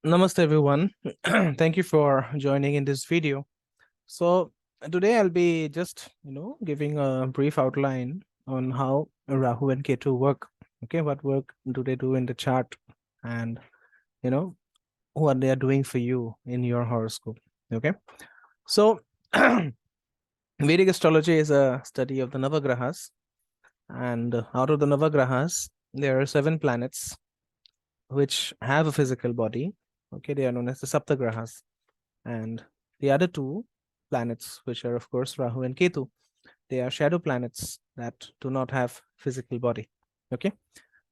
Namaste everyone. Thank you for joining in this video. So today I'll be just giving a brief outline on how Rahu and Ketu work. Okay, what work do they do in the chart, and you know what they are doing for you in your horoscope. Okay, so Vedic astrology is a study of the Navagrahas, and out of the Navagrahas, there are 7 planets which have a physical body. Okay, they are known as the Saptagrahas. And the other 2 planets, which are of course Rahu and Ketu, they are shadow planets that do not have physical body. Okay,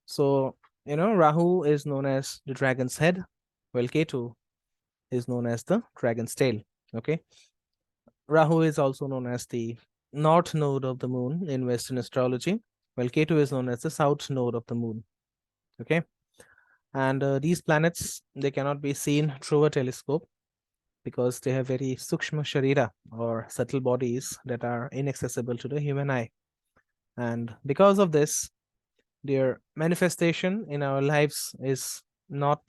so Rahu is known as the dragon's head, while Ketu is known as the dragon's tail. Okay, Rahu is also known as the north node of the moon in Western astrology, while Ketu is known as the south node of the moon. Okay, and these planets, they cannot be seen through a telescope because they have very sukshma sharira, or subtle bodies that are inaccessible to the human eye. And because of this, their manifestation in our lives is not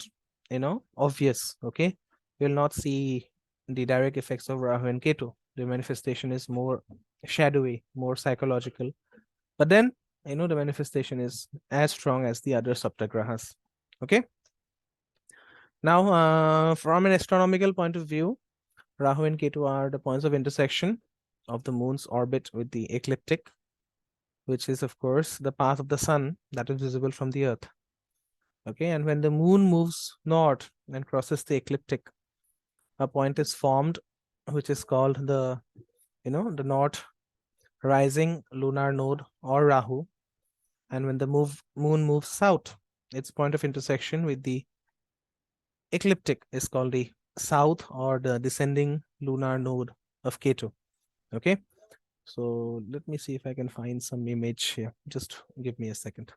obvious. Okay, we'll not see the direct effects of Rahu and Ketu. The manifestation is more shadowy, more psychological, but then the manifestation is as strong as the other saptagrahas. Okay, now from an astronomical point of view, Rahu and Ketu are the points of intersection of the moon's orbit with the ecliptic, which is of course the path of the sun that is visible from the earth. Okay, and when the moon moves north and crosses the ecliptic, a point is formed which is called the the north rising lunar node, or Rahu. And when the moon moves south, its point of intersection with the ecliptic is called the south, or the descending lunar node of Ketu. Okay, so let me see if I can find some image here. Just give me a second.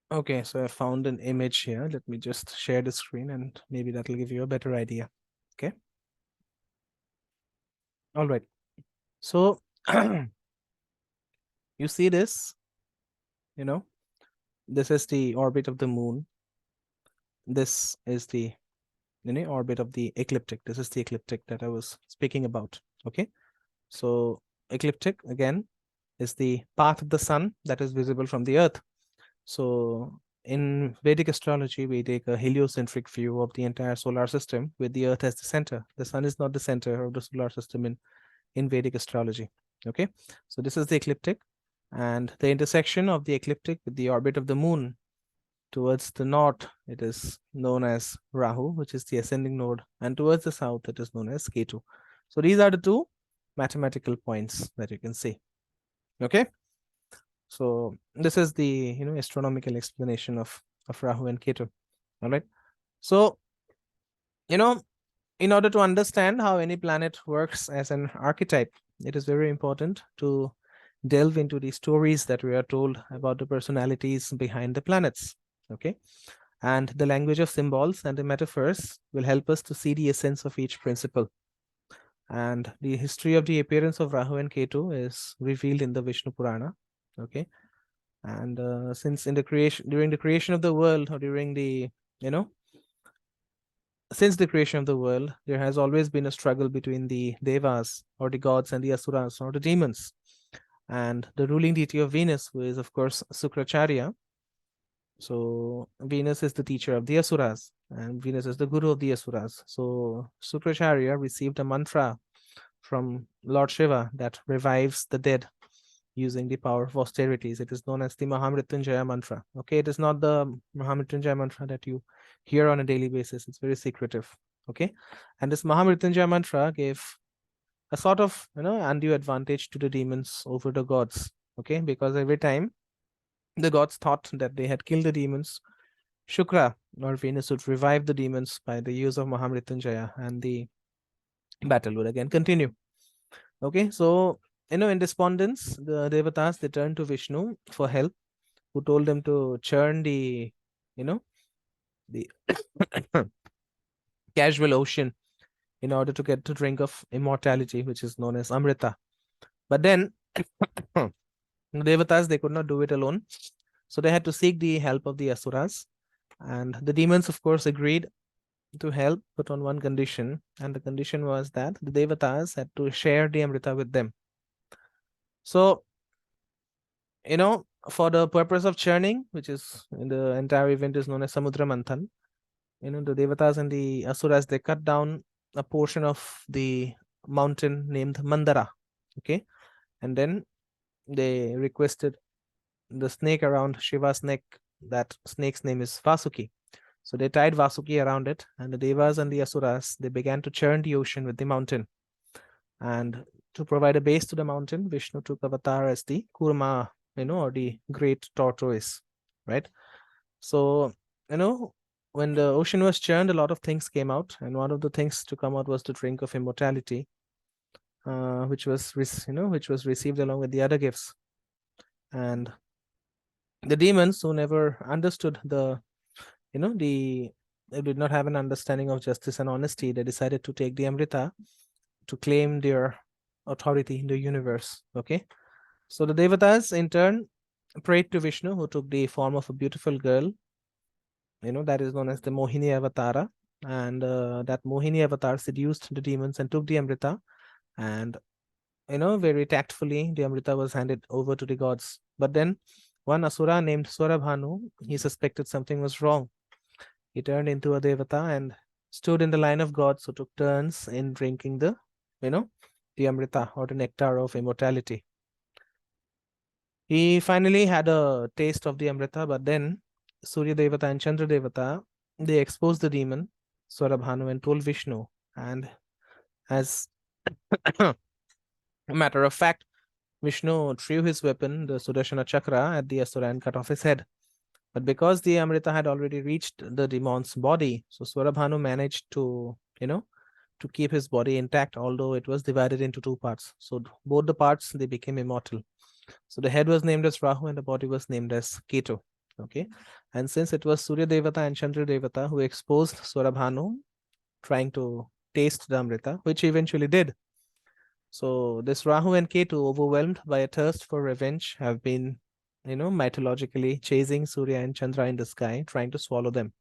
Okay, so I found an image here. Let me just share the screen and maybe that will give you a better idea. Okay. All right. So you see this, this is the orbit of the moon. This is the orbit of the ecliptic. This is the ecliptic that I was speaking about. Okay. So ecliptic again is the path of the sun that is visible from the earth. So in Vedic astrology, we take a heliocentric view of the entire solar system with the earth as the center. The sun is not the center of the solar system in Vedic astrology. Okay, so this is the ecliptic, and the intersection of the ecliptic with the orbit of the moon towards the north, it is known as Rahu, which is the ascending node, and towards the south, it is known as Ketu. So these are the 2 mathematical points that you can see. Okay, so this is the astronomical explanation of Rahu and Ketu. All right, so in order to understand how any planet works as an archetype, it is very important to delve into the stories that we are told about the personalities behind the planets. Okay, and the language of symbols and the metaphors will help us to see the essence of each principle. And the history of the appearance of Rahu and Ketu is revealed in the Vishnu Purana. Okay, and since during the creation of the world, or during the since the creation of the world, there has always been a struggle between the devas, or the gods, and the asuras, or the demons. And the ruling deity of Venus, who is of course Sukracharya. So Venus is the teacher of the asuras, and Venus is the guru of the asuras. So Sukracharya received a mantra from Lord Shiva that revives the dead using the power of austerities. It is known as the Mahamrityunjaya mantra. Okay, it is not the Mahamrityunjaya mantra that you hear on a daily basis. It's very secretive. Okay, and this Mahamrityunjaya mantra gave a sort of undue advantage to the demons over the gods. Okay, because every time the gods thought that they had killed the demons, Shukra, or Venus, would revive the demons by the use of Mahamrityunjaya, and the battle would again continue. Okay, so in despondence, the devatas, they turned to Vishnu for help, who told them to churn the the casual ocean in order to get to drink of immortality, which is known as Amrita. But then the devatas, they could not do it alone, so they had to seek the help of the asuras. And the demons, of course, agreed to help, but on one condition. And the condition was that the devatas had to share the Amrita with them. So, for the purpose of churning, which is in the entire event is known as Samudra Manthan, the devatas and the asuras, they cut down a portion of the mountain named Mandara. Okay. And then they requested the snake around Shiva's neck. That snake's name is Vasuki. So they tied Vasuki around it, and the devas and the asuras, they began to churn the ocean with the mountain. And to provide a base to the mountain, Vishnu took avatar as the Kurma, or the great tortoise, right? So, when the ocean was churned, a lot of things came out, and one of the things to come out was the drink of immortality, which was received along with the other gifts. And the demons, who never understood they did not have an understanding of justice and honesty, they decided to take the Amrita to claim their authority in the universe. Okay. So the devatas in turn prayed to Vishnu, who took the form of a beautiful girl, that is known as the Mohini Avatara. And that Mohini Avatar seduced the demons and took the Amrita. And, very tactfully, the Amrita was handed over to the gods. But then one Asura named Swarabhanu, he suspected something was wrong. He turned into a Devata and stood in the line of gods who took turns in drinking the Amrita, or the nectar of immortality. He finally had a taste of the Amrita, but then Surya Devata and Chandra Devata, they exposed the demon, Swarabhanu, and told Vishnu. And as a matter of fact, Vishnu threw his weapon, the Sudarshana Chakra, at the Asura and cut off his head. But because the Amrita had already reached the demon's body, so Swarabhanu managed to, to keep his body intact, although it was divided into two parts. So both the parts, they became immortal. So the head was named as Rahu and the body was named as Ketu. Okay. And since it was Surya Devata and Chandra Devata who exposed Swarabhanu trying to taste the Amrita, which he eventually did. So this Rahu and Ketu, overwhelmed by a thirst for revenge, have been, mythologically chasing Surya and Chandra in the sky, trying to swallow them.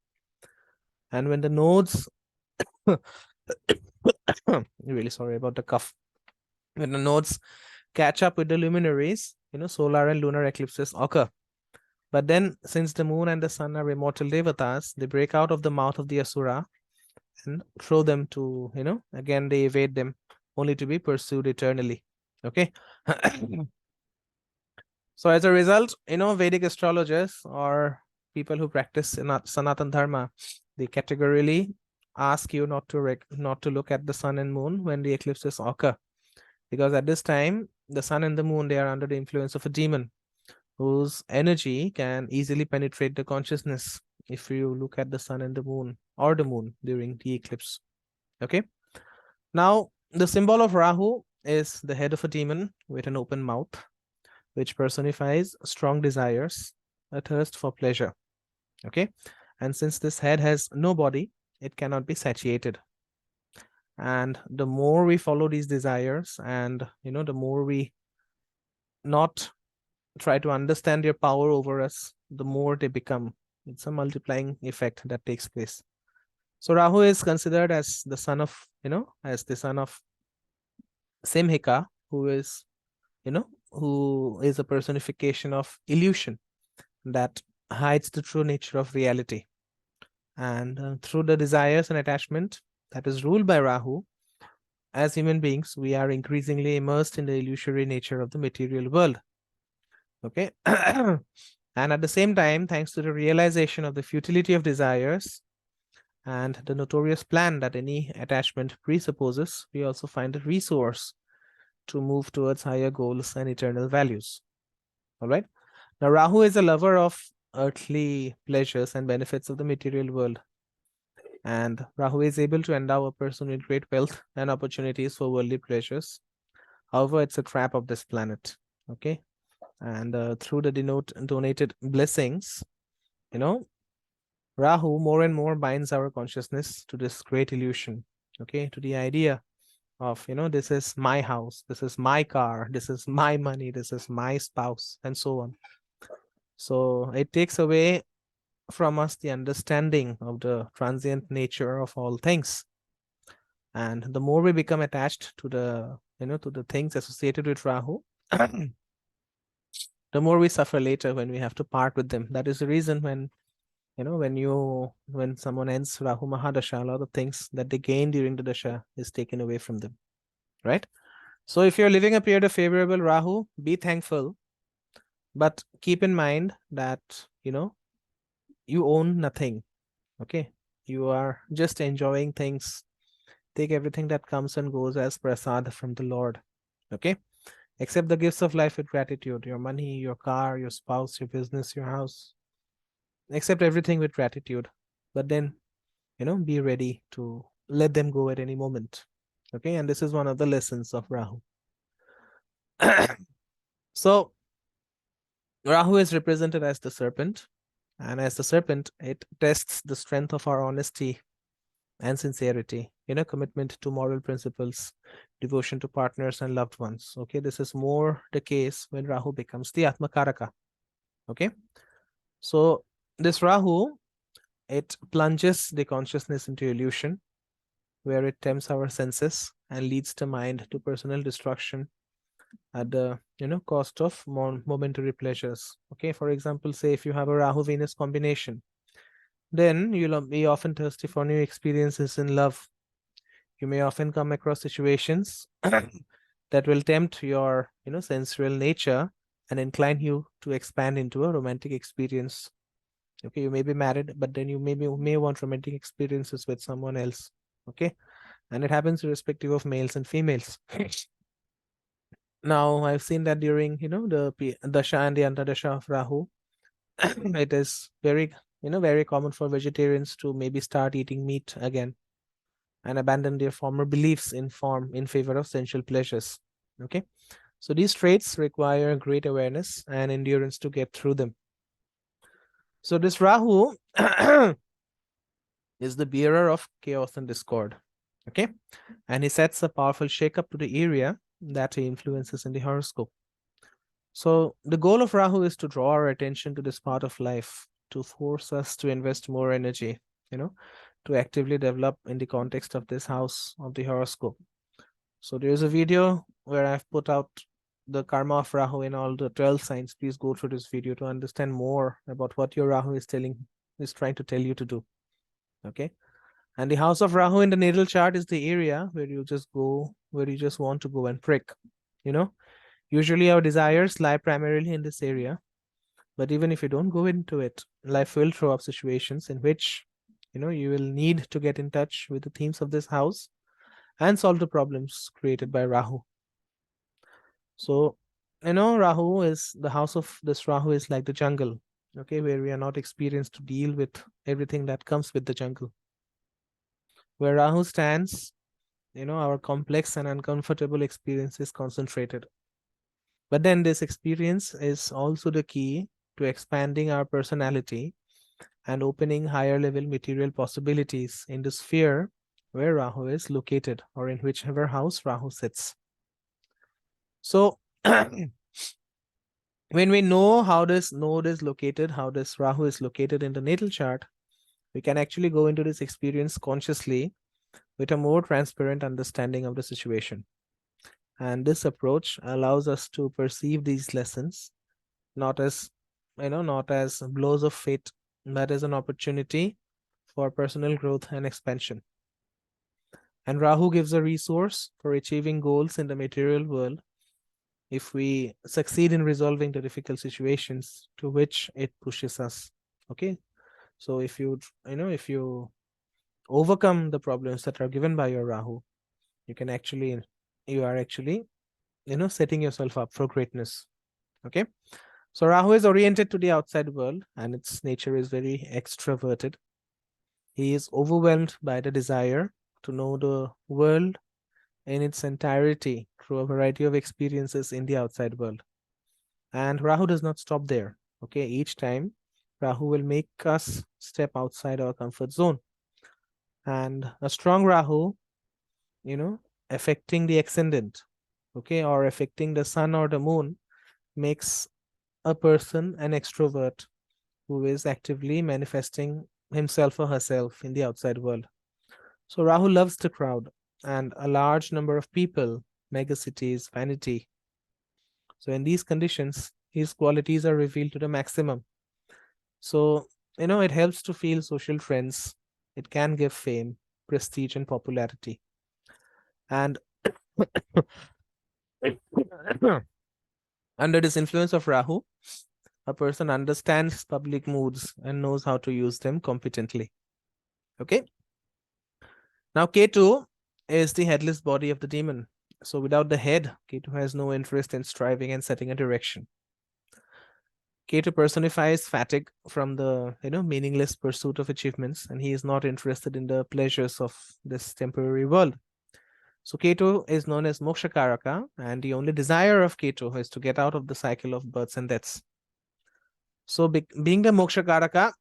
And when the nodes, really sorry about the cough. When the nodes catch up with the luminaries, solar and lunar eclipses occur. But then, since the moon and the sun are immortal devatas, they break out of the mouth of the Asura and throw them to, again, they evade them, only to be pursued eternally. Okay. So as a result, Vedic astrologers, or people who practice Sanatan Dharma, they categorically ask you not to look at the sun and moon when the eclipses occur, because at this time the sun and the moon, they are under the influence of a demon whose energy can easily penetrate the consciousness if you look at the sun and the moon, or the moon during the eclipse. Okay. Now the symbol of Rahu is the head of a demon with an open mouth, which personifies strong desires, a thirst for pleasure. Okay. And since this head has no body, it cannot be satiated. And the more we follow these desires, and the more we not try to understand their power over us, the more they become. It's a multiplying effect that takes place. So Rahu is considered as the son of, as the son of Simhika, who is a personification of illusion that hides the true nature of reality. And through the desires and attachment that is ruled by Rahu, as human beings, we are increasingly immersed in the illusory nature of the material world. Okay. And at the same time, thanks to the realization of the futility of desires and the notorious plan that any attachment presupposes, we also find a resource to move towards higher goals and eternal values. All right. Now, Rahu is a lover of earthly pleasures and benefits of the material world. And Rahu is able to endow a person with great wealth and opportunities for worldly pleasures. However, it's a trap of this planet. Okay. And through the donated blessings, Rahu more and more binds our consciousness to this great illusion. Okay. To the idea of, this is my house, this is my car, this is my money, this is my spouse, and so on. So it takes away from us the understanding of the transient nature of all things. And the more we become attached to the, to the things associated with Rahu, the more we suffer later when we have to part with them. That is the reason when, when someone ends Rahu Mahadasha, a lot of things that they gain during the Dasha is taken away from them, right? So if you're living a period of favorable Rahu, be thankful, but keep in mind that, you own nothing, okay? You are just enjoying things. Take everything that comes and goes as prasad from the Lord, okay? Accept the gifts of life with gratitude, your money, your car, your spouse, your business, your house. Accept everything with gratitude, but then, be ready to let them go at any moment, okay? And this is one of the lessons of Rahu. So Rahu is represented as the serpent, and as the serpent, it tests the strength of our honesty and sincerity, commitment to moral principles, devotion to partners and loved ones. Okay, this is more the case when Rahu becomes the Atmakaraka. Okay, so this Rahu, it plunges the consciousness into illusion, where it tempts our senses and leads the mind to personal destruction at the cost of momentary pleasures. Okay, for example, say if you have a Rahu Venus combination, then you'll be often thirsty for new experiences in love. You may often come across situations that will tempt your sensual nature and incline you to expand into a romantic experience. Okay, you may be married, but then you may want romantic experiences with someone else. Okay, and it happens irrespective of males and females. Now I've seen that during the Dasha and the Antardasha of Rahu, it is very common for vegetarians to maybe start eating meat again and abandon their former beliefs in favor of sensual pleasures. Okay, so these traits require great awareness and endurance to get through them. So this Rahu is the bearer of chaos and discord. Okay, and he sets a powerful shakeup to the area that he influences in the horoscope. So the goal of Rahu is to draw our attention to this part of life, to force us to invest more energy, to actively develop in the context of this house of the horoscope. So there's a video where I've put out the karma of Rahu in all the 12 signs. Please go through this video to understand more about what your Rahu is trying to tell you to do. Okay. And the house of Rahu in the natal chart is the area where you just want to go and prick. Usually our desires lie primarily in this area. But even if you don't go into it, life will throw up situations in which, you will need to get in touch with the themes of this house and solve the problems created by Rahu. So, Rahu is the house of this Rahu is like the jungle, okay, where we are not experienced to deal with everything that comes with the jungle. Where Rahu stands, our complex and uncomfortable experience is concentrated. But then this experience is also the key to expanding our personality and opening higher level material possibilities in the sphere where Rahu is located, or in whichever house Rahu sits. So when we know how this node is located, how this Rahu is located in the natal chart, we can actually go into this experience consciously with a more transparent understanding of the situation. And this approach allows us to perceive these lessons not as blows of fate, but as an opportunity for personal growth and expansion. And Rahu gives a resource for achieving goals in the material world if we succeed in resolving the difficult situations to which it pushes us. Okay, so if you overcome the problems that are given by your Rahu, you are actually setting yourself up for greatness. Okay, so Rahu is oriented to the outside world and its nature is very extroverted. He is overwhelmed by the desire to know the world in its entirety through a variety of experiences in the outside world. And Rahu does not stop there. Okay, each time Rahu will make us step outside our comfort zone. And a strong Rahu, affecting the ascendant, okay, or affecting the sun or the moon, makes a person an extrovert, who is actively manifesting himself or herself in the outside world. So Rahu loves the crowd and a large number of people, megacities, vanity. So in these conditions, his qualities are revealed to the maximum. So, it helps to feel social trends. It can give fame, prestige, and popularity. And under this influence of Rahu, a person understands public moods and knows how to use them competently. Okay. Now, Ketu is the headless body of the demon. So, without the head, Ketu has no interest in striving and setting a direction. Ketu personifies fatigue from the meaningless pursuit of achievements, and he is not interested in the pleasures of this temporary world. So Ketu is known as Moksha Karaka, and the only desire of Ketu is to get out of the cycle of births and deaths. So being the Moksha Karaka,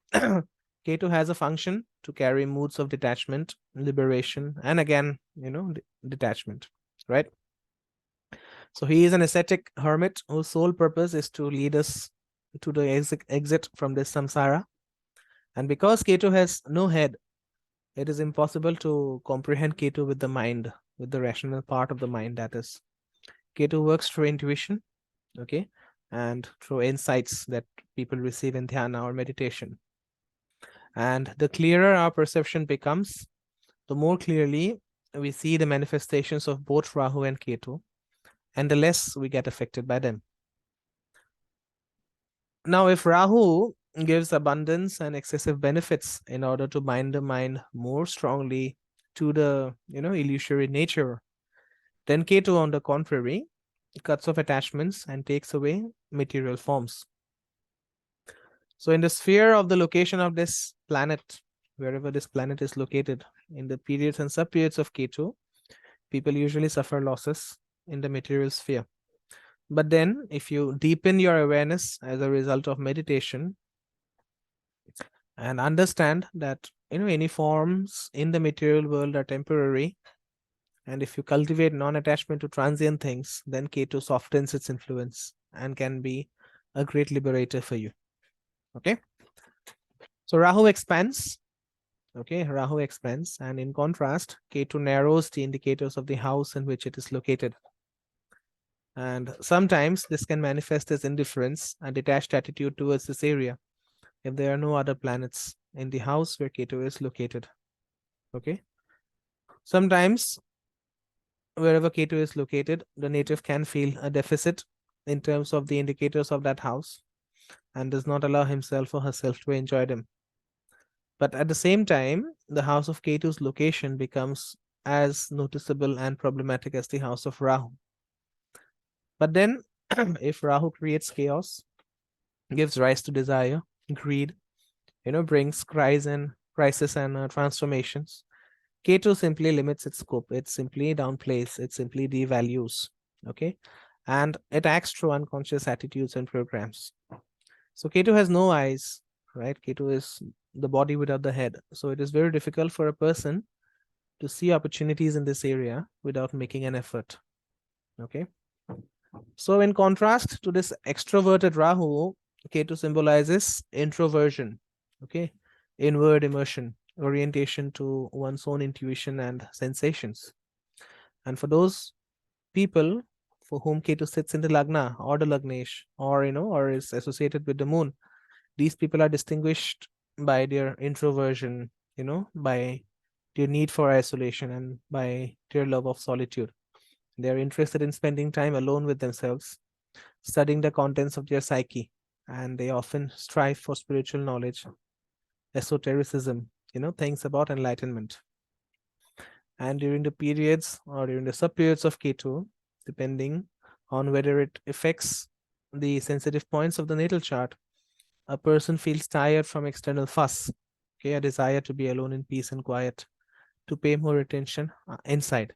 Ketu has a function to carry moods of detachment, liberation, and again, detachment, right? So he is an ascetic hermit whose sole purpose is to lead us to the exit from this samsara. And because Ketu has no head, it is impossible to comprehend Ketu with the mind, with the rational part of the mind, that is. Ketu works through intuition, okay, and through insights that people receive in dhyana or meditation. And the clearer our perception becomes, the more clearly we see the manifestations of both Rahu and Ketu, and the less we get affected by them. Now, if Rahu gives abundance and excessive benefits in order to bind the mind more strongly to the illusory nature, then Ketu, on the contrary, cuts off attachments and takes away material forms. So in the sphere of the location of this planet, wherever this planet is located, in the periods and subperiods of Ketu, people usually suffer losses in the material sphere. But then if you deepen your awareness as a result of meditation and understand that any forms in the material world are temporary, and if you cultivate non-attachment to transient things, then Ketu softens its influence and can be a great liberator for you. Okay. So Rahu expands. Okay, Rahu expands, and in contrast, Ketu narrows the indicators of the house in which it is located. And sometimes this can manifest as indifference and detached attitude towards this area if there are no other planets in the house where Ketu is located. Okay. Sometimes, wherever Ketu is located, the native can feel a deficit in terms of the indicators of that house and does not allow himself or herself to enjoy them. But at the same time, the house of Ketu's location becomes as noticeable and problematic as the house of Rahu. But then, if Rahu creates chaos, gives rise to desire, greed, brings crisis and transformations, Ketu simply limits its scope. It simply downplays. It simply devalues. Okay, and it acts through unconscious attitudes and programs. So Ketu has no eyes, right? Ketu is the body without the head. So it is very difficult for a person to see opportunities in this area without making an effort. Okay. So in contrast to this extroverted Rahu, Ketu symbolizes introversion. Okay. Inward immersion, orientation to one's own intuition and sensations. And for those people for whom Ketu sits in the Lagna or the Lagnesh, or is associated with the moon, these people are distinguished by their introversion, by their need for isolation and by their love of solitude. They're interested in spending time alone with themselves, studying the contents of their psyche, and they often strive for spiritual knowledge, esotericism, things about enlightenment. And during the periods or during the subperiods of Ketu, depending on whether it affects the sensitive points of the natal chart, a person feels tired from external fuss, okay, a desire to be alone in peace and quiet, to pay more attention inside.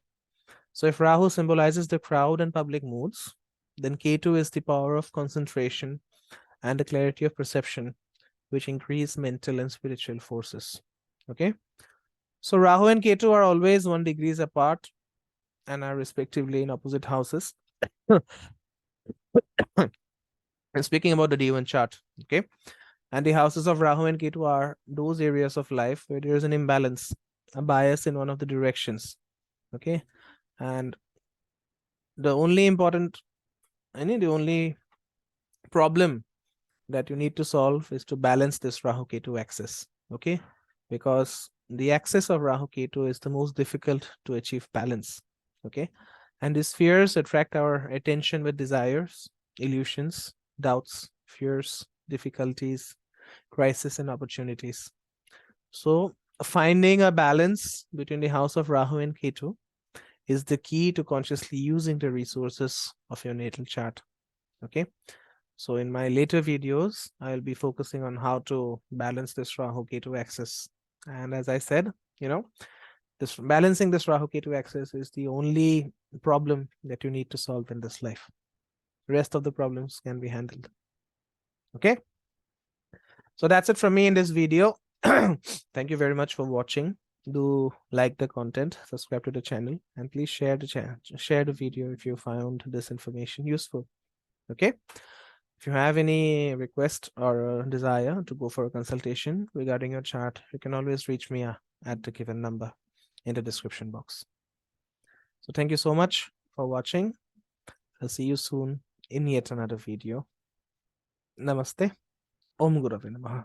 So if Rahu symbolizes the crowd and public moods, then Ketu is the power of concentration and the clarity of perception, which increase mental and spiritual forces. Okay. So Rahu and Ketu are always 1 degree apart and are respectively in opposite houses. And speaking about the D1 chart, okay. And the houses of Rahu and Ketu are those areas of life where there is an imbalance, a bias in one of the directions. Okay. And the only important, the only problem that you need to solve is to balance this Rahu Ketu axis. Okay. Because the axis of Rahu Ketu is the most difficult to achieve balance. Okay. And these fears attract our attention with desires, illusions, doubts, fears, difficulties, crisis, and opportunities. So, finding a balance between the house of Rahu and Ketu is the key to consciously using the resources of your natal chart. Okay. So, in my later videos, I'll be focusing on how to balance this Rahu Ketu axis. And as I said, this balancing this Rahu Ketu axis is the only problem that you need to solve in this life. The rest of the problems can be handled. Okay. So that's it from me in this video. Thank you very much for watching. Do like the content, subscribe to the channel, and please share the video if you found this information useful. Okay. If you have any request or desire to go for a consultation regarding your chart, you can always reach me at the given number in the description box. So thank you so much for watching. I'll see you soon in yet another video. Namaste. Om Gurave Namaha.